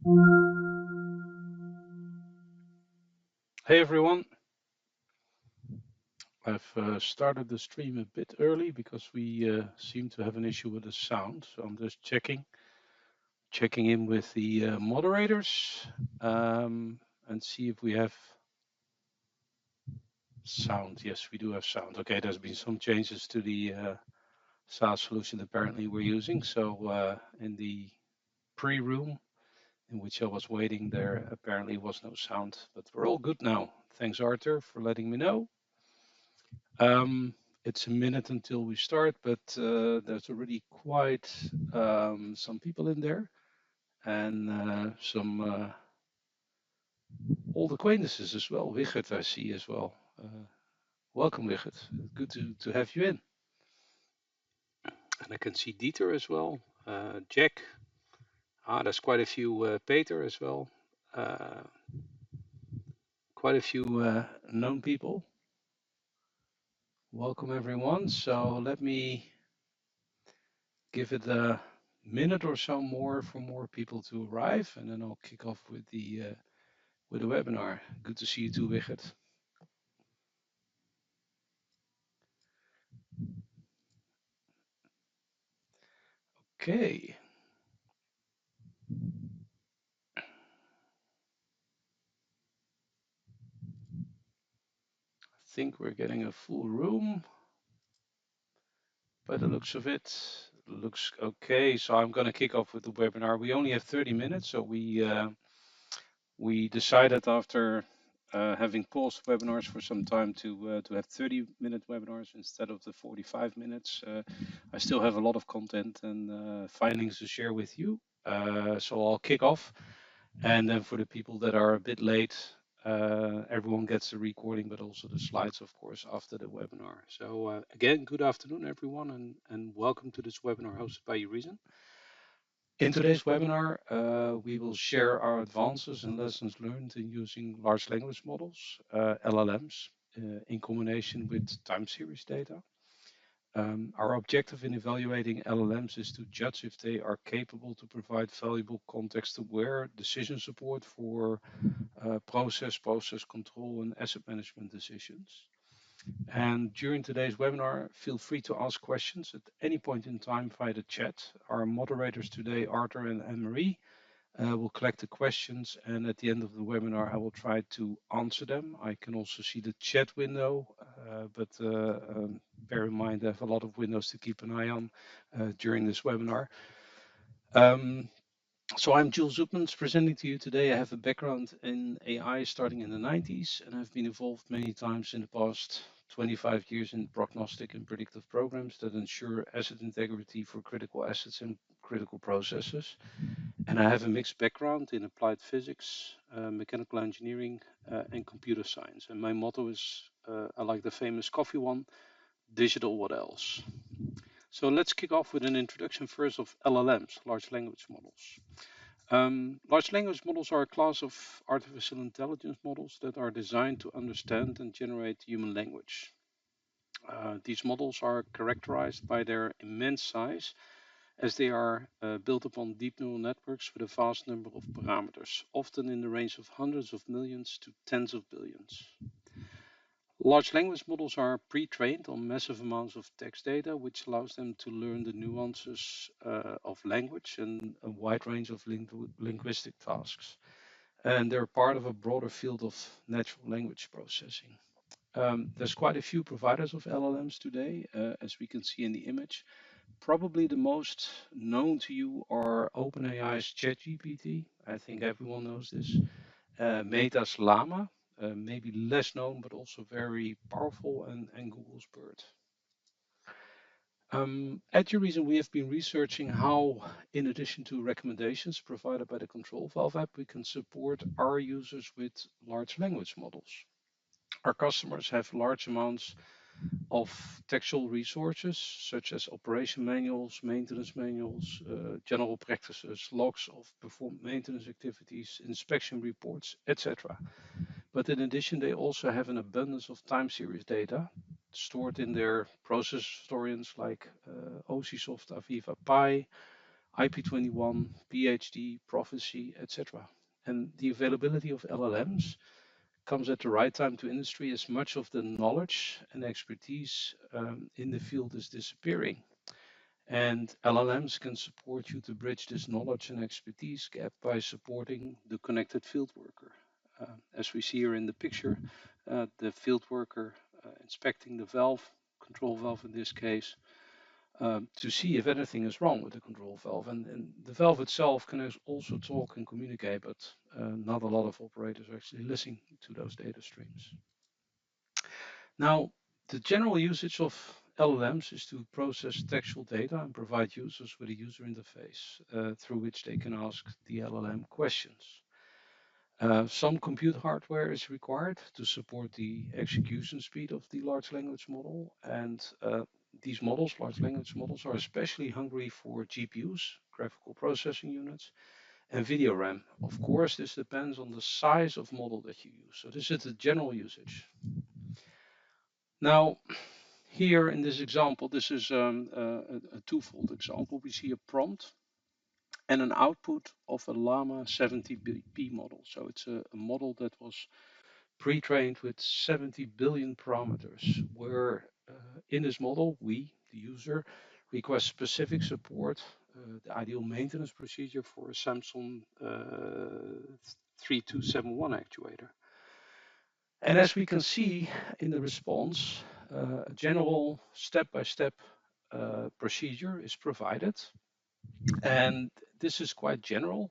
Hey everyone, I've started the stream a bit early because we seem to have an issue with the sound. So I'm just checking in with the moderators and see if we have sound. Yes, we do have sound. Okay, there's been some changes to the SaaS solution apparently we're using. So in the pre-room in which I was waiting, there apparently was no sound, but we're all good now. Thanks, Arthur, for letting me know. Um, it's a minute until we start, but there's already quite some people in there and some old acquaintances as well. Wigert, I see as well. Welcome, Wigert. Good to have you in. And I can see Dieter as well. Jack. There's quite a few. Peter as well. Uh, quite a few known people. Welcome, everyone. So let me give it a minute or so more for more people to arrive, and then I'll kick off with the webinar. Good to see you too, Wigert. Okay. I think we're getting a full room by the looks of it. Looks okay. So I'm going to kick off with the webinar. We only have 30 minutes, so we decided after having paused webinars for some time to have 30-minute webinars instead of the 45 minutes. I still have a lot of content and findings to share with you. So I'll kick off, and then for the people that are a bit late, everyone gets the recording, but also the slides, of course, after the webinar. So again, good afternoon, everyone, and welcome to this webinar hosted by UReason. In today's webinar, we will share our advances and lessons learned in using large language models, LLMs, in combination with time series data. Our objective in evaluating LLMs is to judge if they are capable to provide valuable context-aware decision support for process control, and asset management decisions. And during today's webinar, feel free to ask questions at any point in time via the chat. Our moderators today, Arthur and Anne-Marie, will collect the questions, and at the end of the webinar, I will try to answer them. I can also see the chat window, but bear in mind I have a lot of windows to keep an eye on during this webinar. So I'm Jules Oudmans presenting to you today. I have a background in AI starting in the 90s, and I've been involved many times in the past 25 years in prognostic and predictive programs that ensure asset integrity for critical assets and critical processes. And I have a mixed background in applied physics, mechanical engineering, and computer science. And my motto is, I like the famous coffee one, digital what else? So let's kick off with an introduction first of LLMs, large language models. Large language models are a class of artificial intelligence models that are designed to understand and generate human language. These models are characterized by their immense size, as they are built upon deep neural networks with a vast number of parameters, often in the range of hundreds of millions to tens of billions. Large language models are pre-trained on massive amounts of text data, which allows them to learn the nuances of language and a wide range of linguistic tasks. And they're part of a broader field of natural language processing. There's quite a few providers of LLMs today, as we can see in the image. Probably the most known to you are OpenAI's ChatGPT. I think everyone knows this. Meta's Llama, maybe less known, but also very powerful, and Google's BERT. At UReason, we have been researching how, in addition to recommendations provided by the Control Valve app, we can support our users with large language models. Our customers have large amounts of textual resources, such as operation manuals, maintenance manuals, general practices, logs of performed maintenance activities, inspection reports, etc. But in addition, they also have an abundance of time series data stored in their process historians like OCSoft, Aviva, Pi, IP21, PhD, prophecy, etc. And the availability of LLMs comes at the right time to industry as much of the knowledge and expertise in the field is disappearing. And LLMs can support you to bridge this knowledge and expertise gap by supporting the connected field worker. As we see here in the picture, the field worker inspecting the valve, control valve in this case, to see if anything is wrong with the control valve. And the valve itself can also talk and communicate, but not a lot of operators are actually listening to those data streams. Now, the general usage of LLMs is to process textual data and provide users with a user interface through which they can ask the LLM questions. Some compute hardware is required to support the execution speed of the large language model, and these models, large language models, are especially hungry for GPUs, graphical processing units, and video RAM. Of course, this depends on the size of model that you use. So this is the general usage. Now, here in this example, this is a twofold example. We see a prompt and an output of a Llama 70B model. So it's a model that was pre-trained with 70 billion parameters, where in this model, we, the user, request specific support, the ideal maintenance procedure for a Samsung 3271 actuator. And as we can see in the response, a general step-by-step procedure is provided. And this is quite general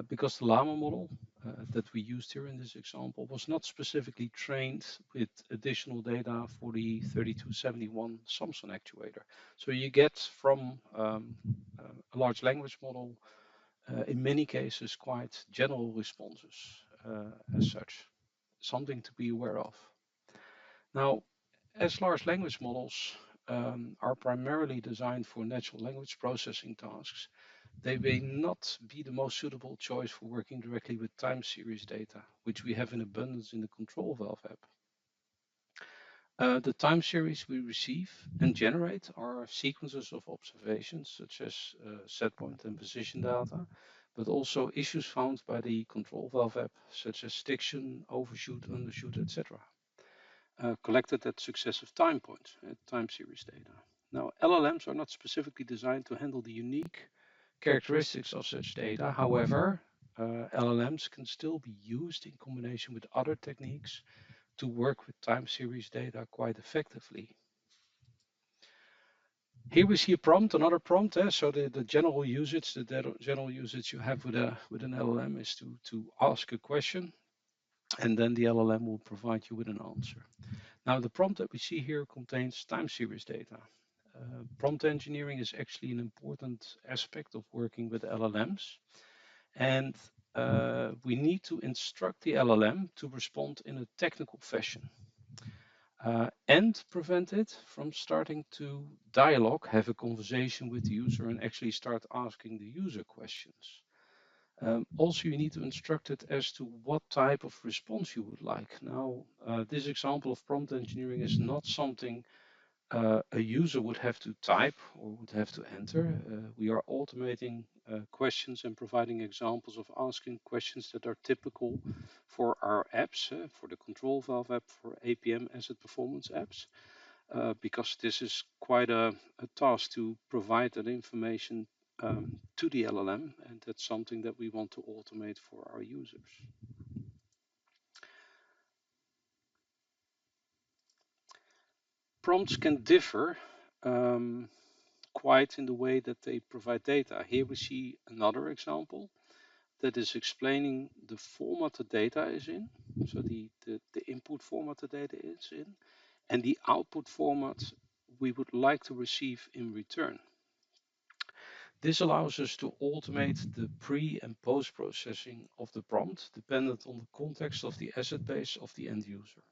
because the Llama model that we used here in this example was not specifically trained with additional data for the 3271 Samsung actuator. So you get from a large language model, in many cases, quite general responses as such. Something to be aware of. Now, as large language models are primarily designed for natural language processing tasks, they may not be the most suitable choice for working directly with time series data, which we have in abundance in the control valve app. The time series we receive and generate are sequences of observations, such as set point and position data, but also issues found by the control valve app, such as stiction, overshoot, undershoot, etc. Collected at successive time points, time series data. Now, LLMs are not specifically designed to handle the unique characteristics of such data. However, LLMs can still be used in combination with other techniques to work with time series data quite effectively. Here we see a prompt, another prompt. So the general usage, general usage you have with an LLM is to ask a question, and then the LLM will provide you with an answer. Now, the prompt that we see here contains time series data. Prompt engineering is actually an important aspect of working with LLMs. And we need to instruct the LLM to respond in a technical fashion and prevent it from starting to dialogue, have a conversation with the user, and actually start asking the user questions. Also, you need to instruct it as to what type of response you would like. Now, this example of prompt engineering is not something a user would have to type or would have to enter. We are automating questions and providing examples of asking questions that are typical for our apps, for the control valve app, for APM asset performance apps, because this is quite a task to provide that information to the LLM, and that's something that we want to automate for our users. Prompts can differ quite in the way that they provide data. Here we see another example that is explaining the format the data is in, so the input format the data is in, and the output format we would like to receive in return. This allows us to automate the pre and post processing of the prompt dependent on the context of the asset base of the end user.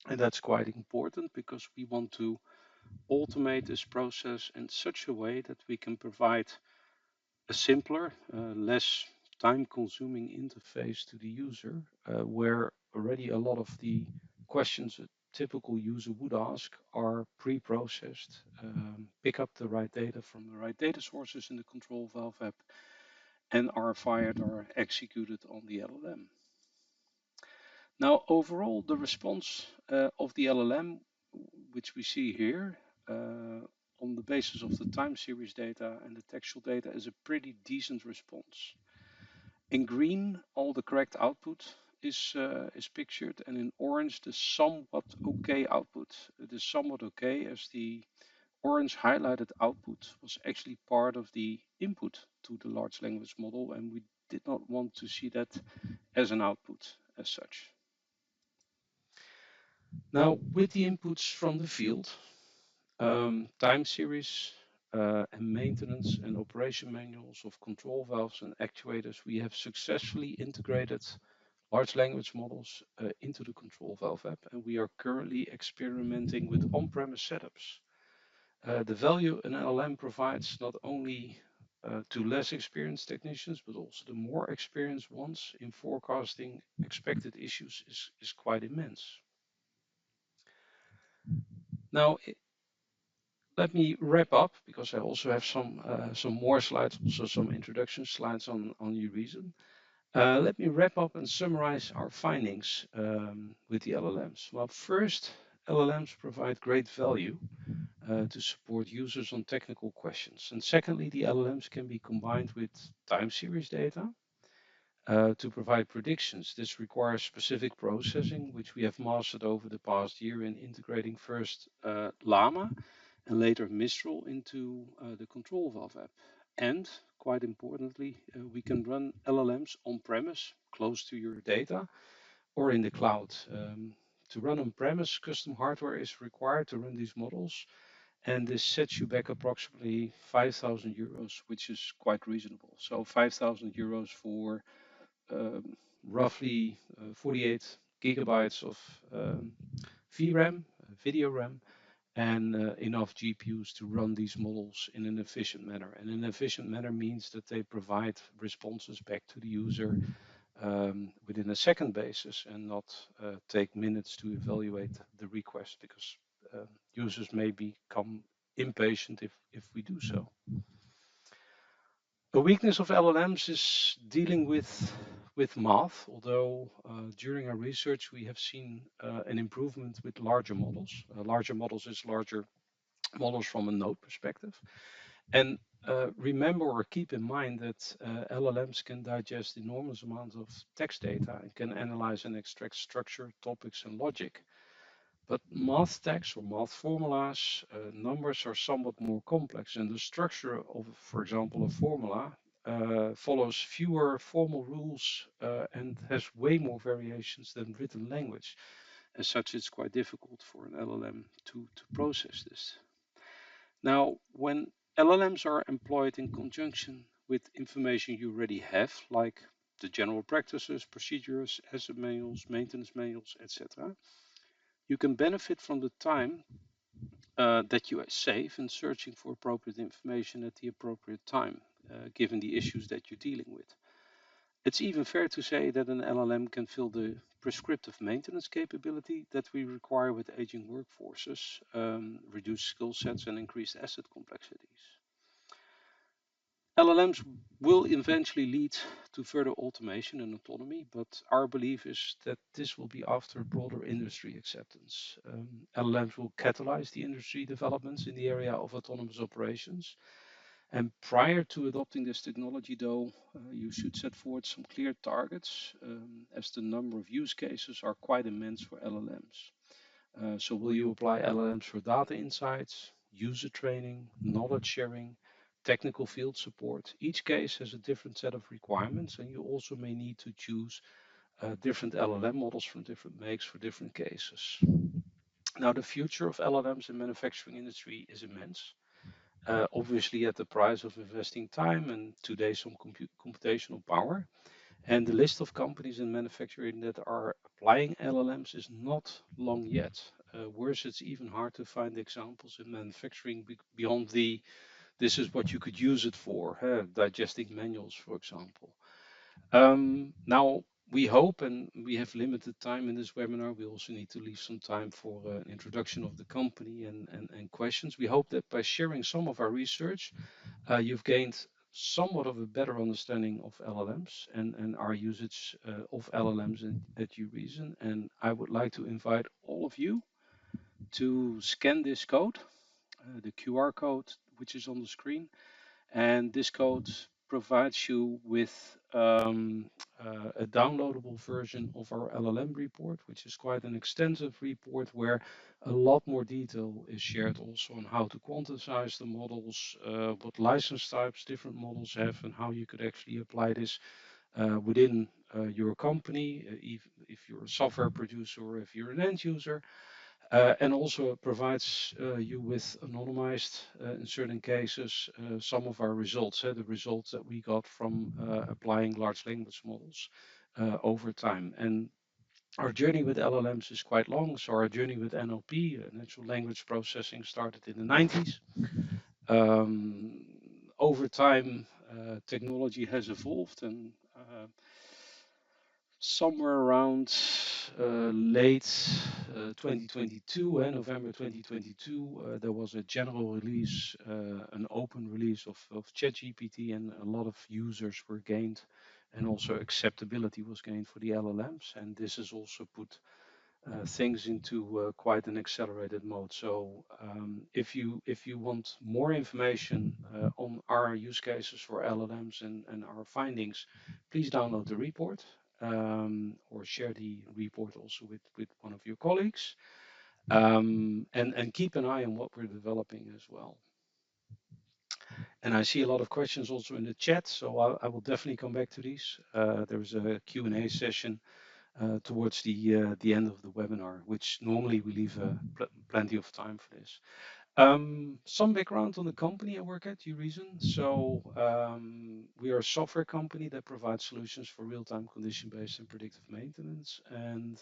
And that's quite important because we want to automate this process in such a way that we can provide a simpler, less time-consuming interface to the user, where already a lot of the questions typical user would ask are pre-processed, pick up the right data from the right data sources in the control valve app, and are fired or executed on the LLM. Now, overall, the response of the LLM, which we see here, on the basis of the time series data and the textual data, is a pretty decent response. In green, all the correct output is pictured, and in orange, the somewhat okay output. It is somewhat okay as the orange highlighted output was actually part of the input to the large language model, and we did not want to see that as an output as such. Now, with the inputs from the field, time series and maintenance and operation manuals of control valves and actuators, we have successfully integrated large language models into the control valve app, and we are currently experimenting with on-premise setups. The value an LLM provides not only to less experienced technicians, but also the more experienced ones in forecasting expected issues is quite immense. Now, let me wrap up because I also have some more slides, also some introduction slides on UReason. Let me wrap up and summarize our findings with the LLMs. Well, first, LLMs provide great value to support users on technical questions. And secondly, the LLMs can be combined with time series data to provide predictions. This requires specific processing, which we have mastered over the past year in integrating first Llama and later Mistral into the control valve app. And quite importantly, we can run LLMs on-premise, close to your data, or in the cloud. To run on-premise, custom hardware is required to run these models, and this sets you back approximately 5,000 euros, which is quite reasonable. So 5,000 euros for roughly 48 gigabytes of VRAM, video RAM, and enough GPUs to run these models in an efficient manner. And an efficient manner means that they provide responses back to the user within a second basis and not take minutes to evaluate the request, because users may become impatient if we do so. A weakness of LLMs is dealing with math, although during our research we have seen an improvement with larger models. Larger models is larger models from a node perspective. And remember or keep in mind that LLMs can digest enormous amounts of text data and can analyze and extract structure, topics, and logic. But math text or math formulas, numbers are somewhat more complex, and the structure of, for example, a formula follows fewer formal rules and has way more variations than written language. As such, it's quite difficult for an LLM to process this. Now, when LLMs are employed in conjunction with information you already have, like the general practices, procedures, asset manuals, maintenance manuals, etc., you can benefit from the time that you save in searching for appropriate information at the appropriate time, given the issues that you're dealing with. It's even fair to say that an LLM can fill the prescriptive maintenance capability that we require with aging workforces, reduce skill sets, and increased asset complexities. LLMs will eventually lead to further automation and autonomy, but our belief is that this will be after broader industry acceptance. LLMs will catalyze the industry developments in the area of autonomous operations. And prior to adopting this technology, though, you should set forward some clear targets, as the number of use cases are quite immense for LLMs. So will you apply LLMs for data insights, user training, knowledge sharing, technical field support? Each case has a different set of requirements, and you also may need to choose different LLM models from different makes for different cases. Now, the future of LLMs in manufacturing industry is immense. Obviously at the price of investing time and today some computational power. And the list of companies in manufacturing that are applying LLMs is not long yet. Worse, it's even hard to find examples in manufacturing beyond this is what you could use it for, digesting manuals, for example. Now, We hope, and we have limited time in this webinar, we also need to leave some time for an introduction of the company and questions. We hope that by sharing some of our research, you've gained somewhat of a better understanding of LLMs and our usage of LLMs at UReason. And I would like to invite all of you to scan this code, the QR code, which is on the screen. And this code provides you with a downloadable version of our LLM report, which is quite an extensive report where a lot more detail is shared also on how to quantize the models, what license types different models have, and how you could actually apply this within your company, if you're a software producer or if you're an end user. And also it provides you with anonymized, in certain cases, some of our results, the results that we got from applying large language models over time. And our journey with LLMs is quite long. So our journey with NLP, natural language processing, started in the 90s. Over time, technology has evolved, and somewhere around late 2022, November 2022, there was a general release, an open release of ChatGPT, and a lot of users were gained, and also acceptability was gained for the LLMs. And this has also put things into quite an accelerated mode. So if you want more information on our use cases for LLMs and our findings, please download the report, or share the report also with one of your colleagues, and keep an eye on what we're developing as well. And I see a lot of questions also in the chat, so I will definitely come back to these. There's a Q&A session towards the end of the webinar, which normally we leave plenty of time for this. Some background on the company I work at, UReason. So we are a software company that provides solutions for real-time condition-based and predictive maintenance. And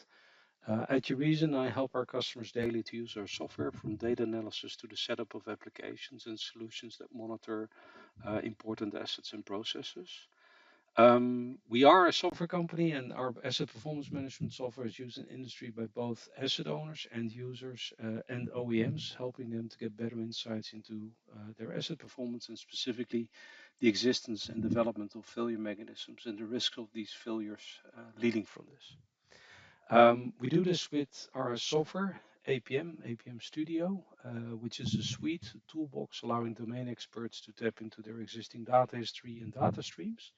at UReason, I help our customers daily to use our software, from data analysis to the setup of applications and solutions that monitor important assets and processes. We are a software company, and our asset performance management software is used in industry by both asset owners, end users, and OEMs, helping them to get better insights into their asset performance, and specifically the existence and development of failure mechanisms and the risks of these failures leading from this. We do this with our software, APM Studio, which is a suite, a toolbox allowing domain experts to tap into their existing data history and data streams,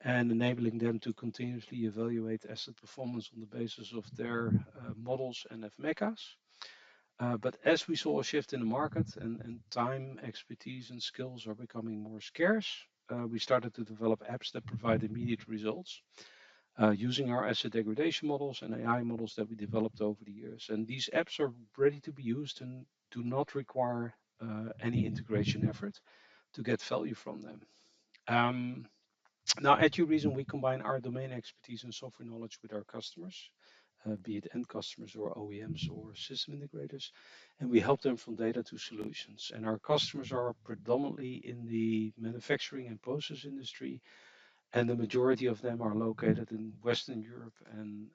and enabling them to continuously evaluate asset performance on the basis of their models and FMECAs. But as we saw a shift in the market, and time, expertise, and skills are becoming more scarce, we started to develop apps that provide immediate results using our asset degradation models and AI models that we developed over the years. And these apps are ready to be used and do not require any integration effort to get value from them. Now, at UReason, we combine our domain expertise and software knowledge with our customers, be it end customers or OEMs or system integrators, and we help them from data to solutions. And our customers are predominantly in the manufacturing and process industry, and the majority of them are located in Western Europe and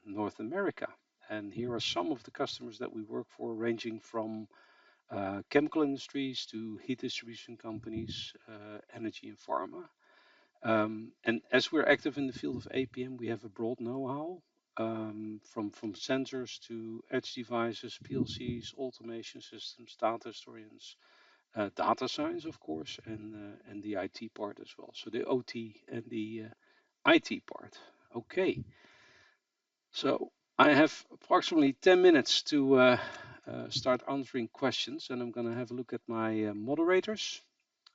North America. And here are some of the customers that we work for, ranging from chemical industries to heat distribution companies, energy and pharma. And as we're active in the field of APM, we have a broad know-how, from sensors to edge devices, PLCs, automation systems, data historians, data science, of course, and the IT part as well. So the OT and the IT part. Okay. So I have approximately 10 minutes to start answering questions, and I'm going to have a look at my moderators.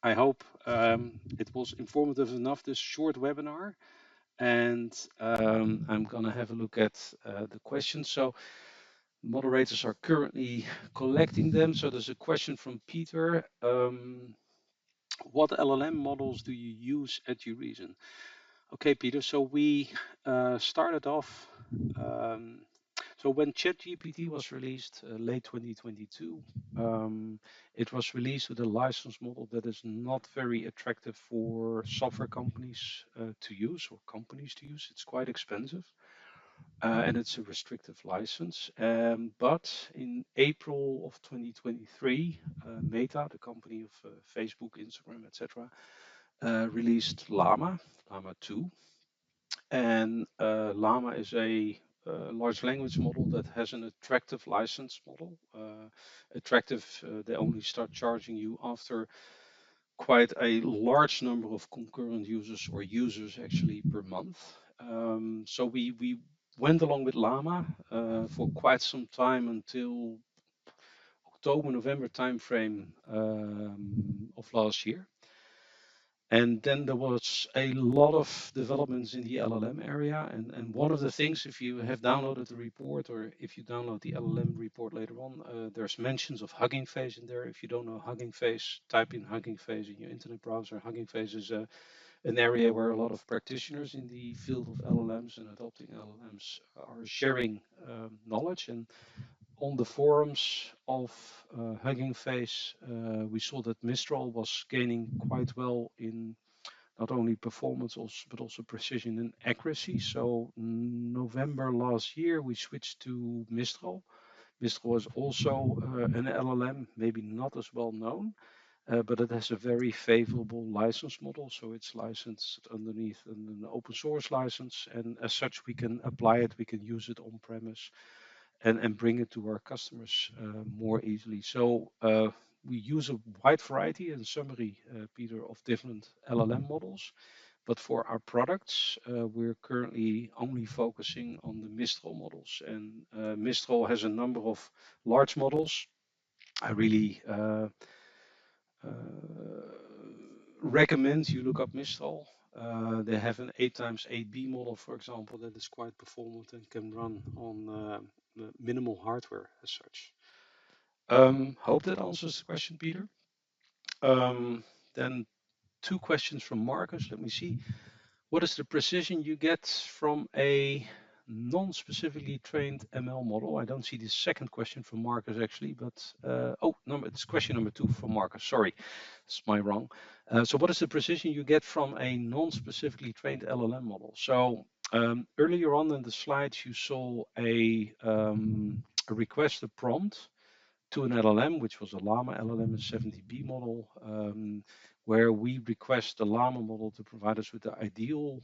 I hope it was informative enough, this short webinar, and I'm going to have a look at the questions. So moderators are currently collecting them. So there's a question from Peter. What LLM models do you use at UReason? Okay, Peter, so we started off, So when ChatGPT was released late 2022, it was released with a license model that is not very attractive for software companies to use or companies to use. It's quite expensive. And it's a restrictive license. But in April of 2023, Meta, the company of Facebook, Instagram, etc., released Llama 2. And Llama is a large language model that has an attractive license model. Attractive, they only start charging you after quite a large number of concurrent users or users actually per month. So we went along with Llama for quite some time until October, November timeframe of last year. And then there was a lot of developments in the LLM area. And one of the things, if you have downloaded the report or if you download the LLM report later on, there's mentions of Hugging Face in there. If you don't know Hugging Face, type in Hugging Face in your internet browser. Hugging Face is an area where a lot of practitioners in the field of LLMs and adopting LLMs are sharing knowledge. And on the forums of Hugging Face, we saw that Mistral was gaining quite well in not only performance, but also precision and accuracy. So November last year, we switched to Mistral. Mistral is also an LLM, maybe not as well known, but it has a very favorable license model. So it's licensed underneath an open source license. And as such, we can apply it, we can use it on premise and bring it to our customers more easily. So we use a wide variety and summary, Peter, of different LLM models. But for our products, we're currently only focusing on the Mistral models. And Mistral has a number of large models. I really recommend you look up Mistral. They have an 8 times 8B model, for example, that is quite performant and can run on minimal hardware as such. Hope that answers the question, Peter. Then two questions from Marcus. Let me see. What is the precision you get from a non-specifically trained ML model? I don't see the second question from Marcus actually, but it's question number 2 from Marcus. Sorry, it's my wrong. So what is the precision you get from a non-specifically trained LLM model? So earlier on in the slides, you saw a request, a prompt to an LLM, which was a Llama LLM, a 70B model, where we request the Llama model to provide us with the ideal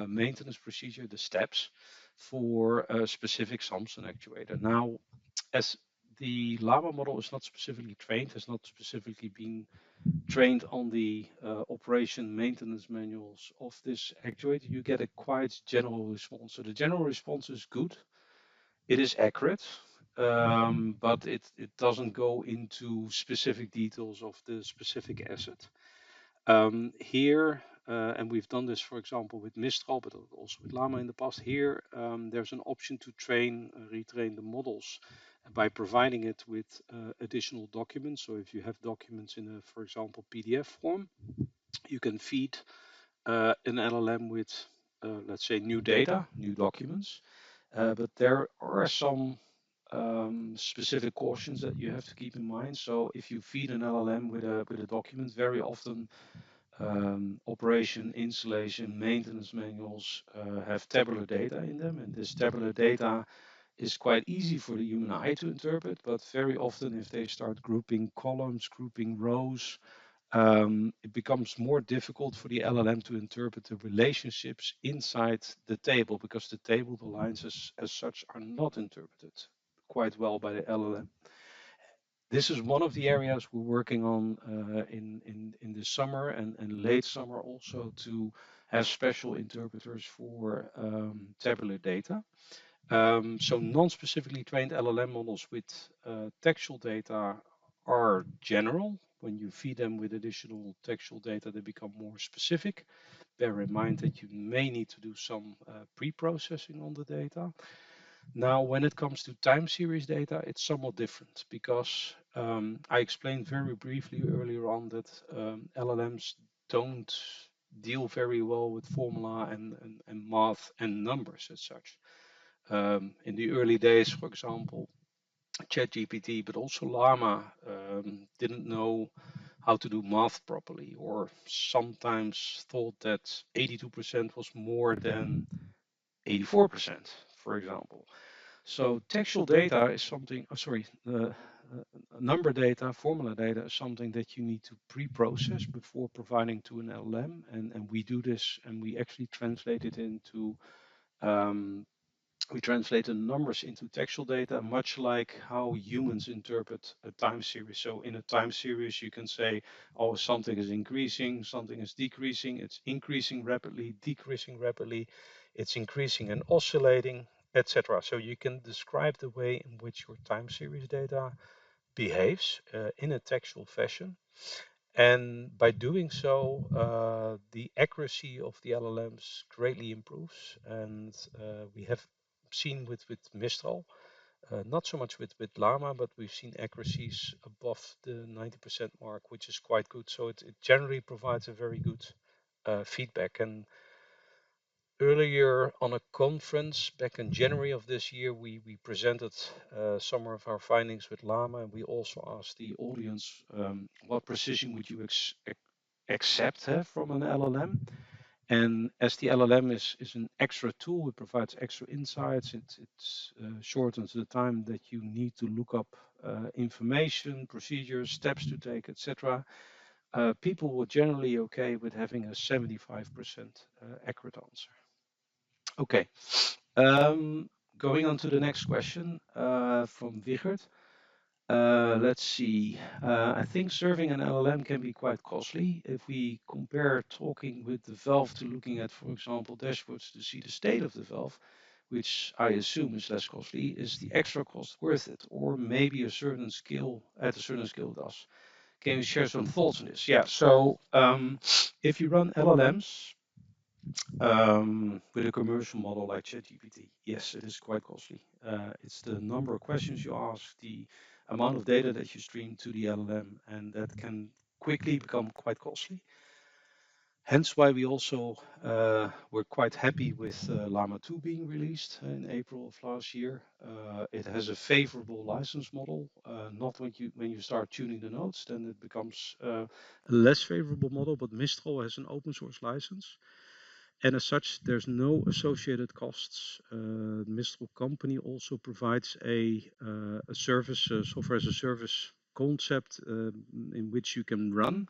maintenance procedure, the steps for a specific Samsung actuator. Now, as the Llama model is not specifically trained, has not specifically been trained on the operation maintenance manuals of this actuator, you get a quite general response. So the general response is good. It is accurate, but it doesn't go into specific details of the specific asset. Here, and we've done this, for example, with Mistral, but also with Llama in the past. Here, there's an option to retrain the models by providing it with additional documents. So if you have documents in a, for example, PDF form, you can feed an LLM with, let's say, new data, new documents. But there are some specific cautions that you have to keep in mind. So if you feed an LLM with a document, very often operation, installation, maintenance manuals have tabular data in them, and this tabular data is quite easy for the human eye to interpret, but very often if they start grouping columns, grouping rows, it becomes more difficult for the LLM to interpret the relationships inside the table because the table, the lines as such are not interpreted quite well by the LLM. This is one of the areas we're working on in the summer and late summer also to have special interpreters for tabular data. So non-specifically trained LLM models with textual data are general. When you feed them with additional textual data, they become more specific. Bear in mind that you may need to do some pre-processing on the data. Now, when it comes to time series data, it's somewhat different because I explained very briefly earlier on that LLMs don't deal very well with formula and math and numbers as such. In the early days, for example, ChatGPT, but also Llama didn't know how to do math properly, or sometimes thought that 82% was more than 84%, for example. So textual data is something, oh, sorry, number data, formula data is something that you need to pre-process before providing to an LLM. And we do this and we actually translate it into um, we translate the numbers into textual data, much like how humans interpret a time series. So in a time series, you can say, oh, something is increasing, something is decreasing, it's increasing rapidly, decreasing rapidly, it's increasing and oscillating, etc. So you can describe the way in which your time series data behaves in a textual fashion. And by doing so, the accuracy of the LLMs greatly improves. And we have seen with Mistral, not so much with Llama, but we've seen accuracies above the 90% mark, which is quite good. So it generally provides a very good feedback. And earlier on a conference back in January of this year, we presented some of our findings with Llama, and we also asked the audience what precision would you accept from an LLM. And as the LLM is an extra tool, it provides extra insights. It shortens the time that you need to look up information, procedures, steps to take, etc. People were generally okay with having a 75% accurate answer. Okay, going on to the next question from Wigert. Let's see. I think serving an LLM can be quite costly. If we compare talking with the valve to looking at, for example, dashboards to see the state of the valve, which I assume is less costly, is the extra cost worth it? Or maybe a certain skill, at a certain skill does. Can you share some thoughts on this? Yeah, so if you run LLMs, with a commercial model like ChatGPT, yes, it is quite costly. It's the number of questions you ask, the amount of data that you stream to the LLM, and that can quickly become quite costly. Hence why we also were quite happy with Llama 2 being released in April of last year. It has a favorable license model. Not when you start tuning the nodes, then it becomes a less favorable model, but Mistral has an open source license. And as such, there's no associated costs. Mistral company also provides a service, software as a service concept in which you can run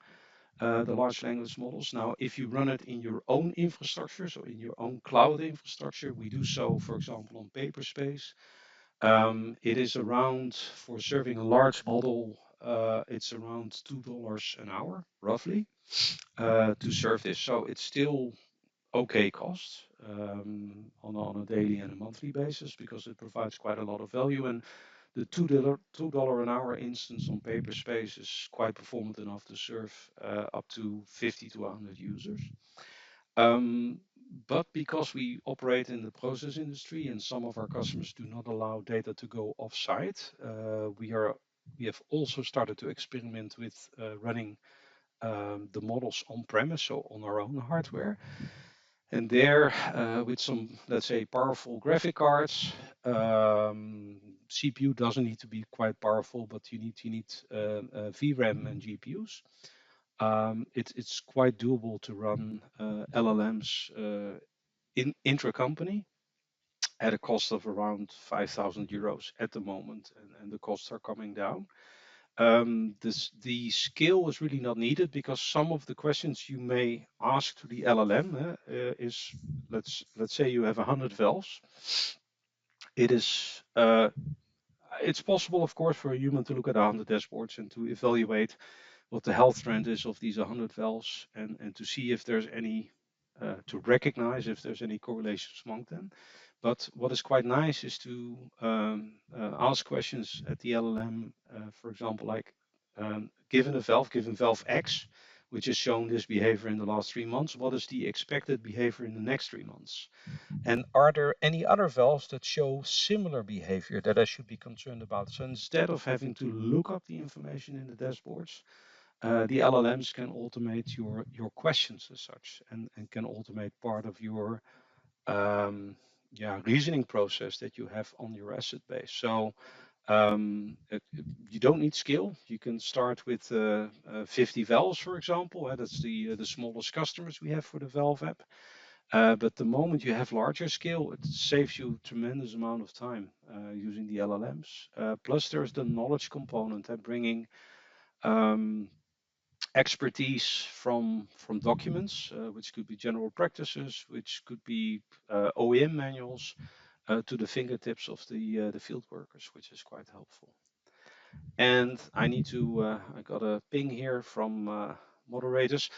the large language models. Now, if you run it in your own infrastructure, so in your own cloud infrastructure, we do so, for example, on Paperspace. It is around, for serving a large model, it's around $2 an hour, roughly, to serve this. So it's still okay cost on a daily and a monthly basis because it provides quite a lot of value. And the $2 an hour instance on Paperspace is quite performant enough to serve up to 50 to 100 users. But because we operate in the process industry and some of our customers do not allow data to go offsite, we have also started to experiment with running the models on premise, so on our own hardware. And there, with some, let's say, powerful graphic cards, CPU doesn't need to be quite powerful, but you need VRAM and GPUs. It's quite doable to run LLMs in intra-company at a cost of around 5,000 euros at the moment, and the costs are coming down. The skill is really not needed because some of the questions you may ask to the LLM is, let's say you have 100 valves. It's possible, of course, for a human to look at 100 dashboards and to evaluate what the health trend is of these 100 valves and to see if there's any, to recognize if there's any correlations among them. But what is quite nice is to ask questions at the LLM, for example, like given valve X, which has shown this behavior in the last 3 months, what is the expected behavior in the next 3 months? And are there any other valves that show similar behavior that I should be concerned about? So instead of having to look up the information in the dashboards, the LLMs can automate your questions as such and can automate part of your reasoning process that you have on your asset base. So you don't need skill. You can start with 50 valves, for example. That's the smallest customers we have for the valve app. But the moment you have larger scale, it saves you tremendous amount of time using the LLMs. Plus, there's the knowledge component, bringing um, expertise from documents, which could be general practices, which could be OEM manuals, to the fingertips of the field workers, which is quite helpful. And I got a ping here from moderators.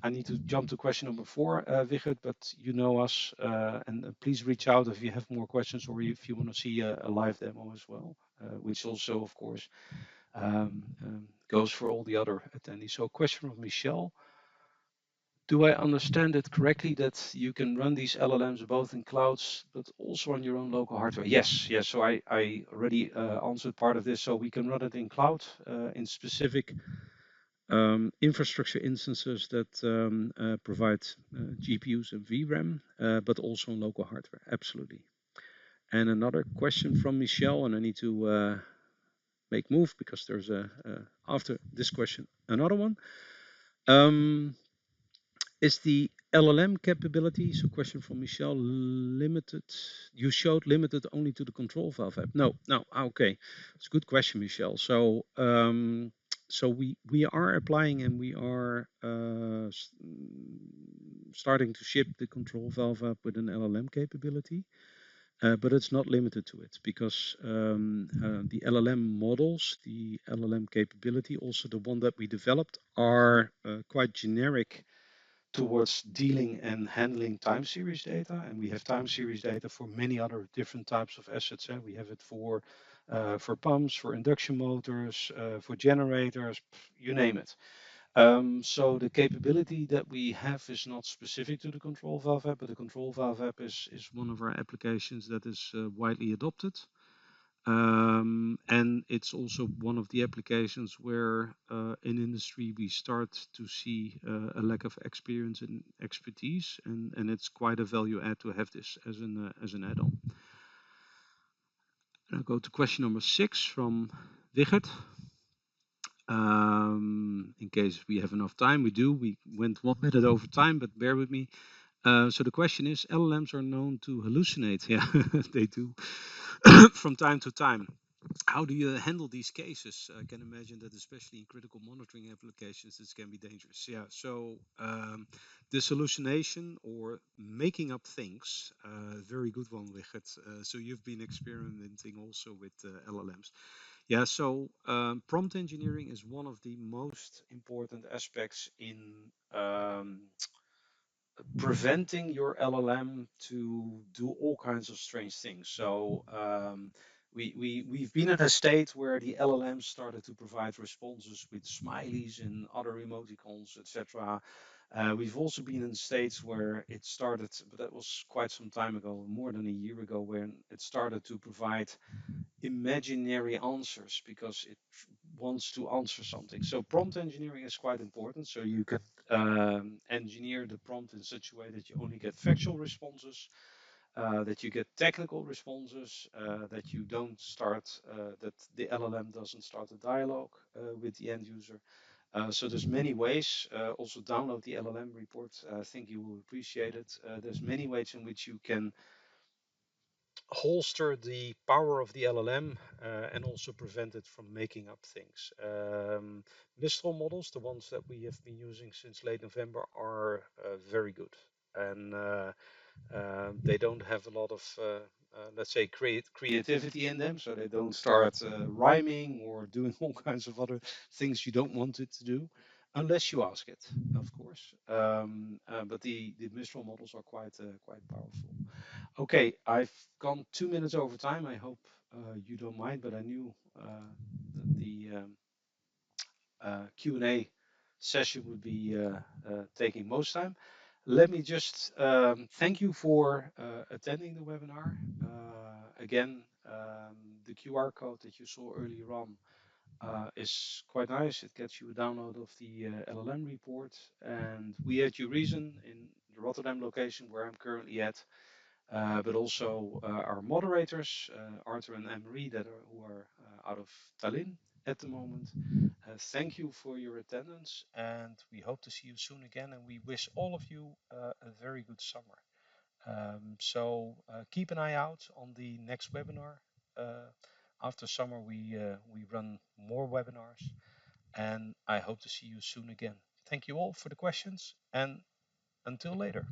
I need to jump to question number 4, Wigert, but you know us, and please reach out if you have more questions or if you want to see a live demo as well, which also, of course, goes for all the other attendees. So, question from Michelle. Do I understand it correctly that you can run these LLMs both in clouds, but also on your own local hardware? Yes, yes. So I already answered part of this. So we can run it in cloud in specific infrastructure instances that provide GPUs and VRAM, but also on local hardware. Absolutely. And another question from Michelle, and I need to make move because there's after this question another one. Is the LLM capability, so question from Michelle, limited? You showed limited only to the control valve app. No, okay. It's a good question, Michelle. So we are applying and we are starting to ship the control valve app with an LLM capability. But it's not limited to it because the LLM models, the LLM capability, also the one that we developed, are quite generic towards dealing and handling time series data. And we have time series data for many other different types of assets. We have it for pumps, for induction motors, for generators, you name it. So the capability that we have is not specific to the control valve app, but the control valve app is one of our applications that is widely adopted. And it's also one of the applications where in industry we start to see a lack of experience and expertise, and it's quite a value add to have this as an add-on. I'll go to question number 6 from Wigert. In case we have enough time, we do. We went 1 minute over time, but bear with me. So the question is, LLMs are known to hallucinate. Yeah, they do from time to time. How do you handle these cases? I can imagine that especially in critical monitoring applications, this can be dangerous. Yeah, so this hallucination or making up things, very good one, Wigert. So you've been experimenting also with LLMs. Yeah, so prompt engineering is one of the most important aspects in preventing your LLM to do all kinds of strange things. So we've been at a state where the LLM started to provide responses with smileys and other emoticons, etc. We've also been in states where it started, but that was quite some time ago, more than a year ago, when it started to provide imaginary answers because it wants to answer something. So prompt engineering is quite important. So you can engineer the prompt in such a way that you only get factual responses, that you get technical responses, that you don't start, that the LLM doesn't start a dialogue with the end user. So there's many ways. Also download the LLM report. I think you will appreciate it. There's many ways in which you can holster the power of the LLM and also prevent it from making up things. Mistral models, the ones that we have been using since late November, are very good. And they don't have a lot of, let's say, creativity in them. So they don't start rhyming or doing all kinds of other things you don't want it to do. Unless you ask it, of course. But the Mistral models are quite powerful. Okay, I've gone 2 minutes over time. I hope you don't mind, but I knew the Q&A session would be taking most time. Let me just thank you for attending the webinar. Again, the QR code that you saw earlier on is quite nice. It gets you a download of the LLM report. And we at UReason in the Rotterdam location, where I'm currently at, but also our moderators, Arthur and Emery, who are out of Tallinn at the moment. Thank you for your attendance, and we hope to see you soon again. And we wish all of you a very good summer. So keep an eye out on the next webinar. Uh, After summer, we run more webinars, and I hope to see you soon again. Thank you all for the questions, and until later.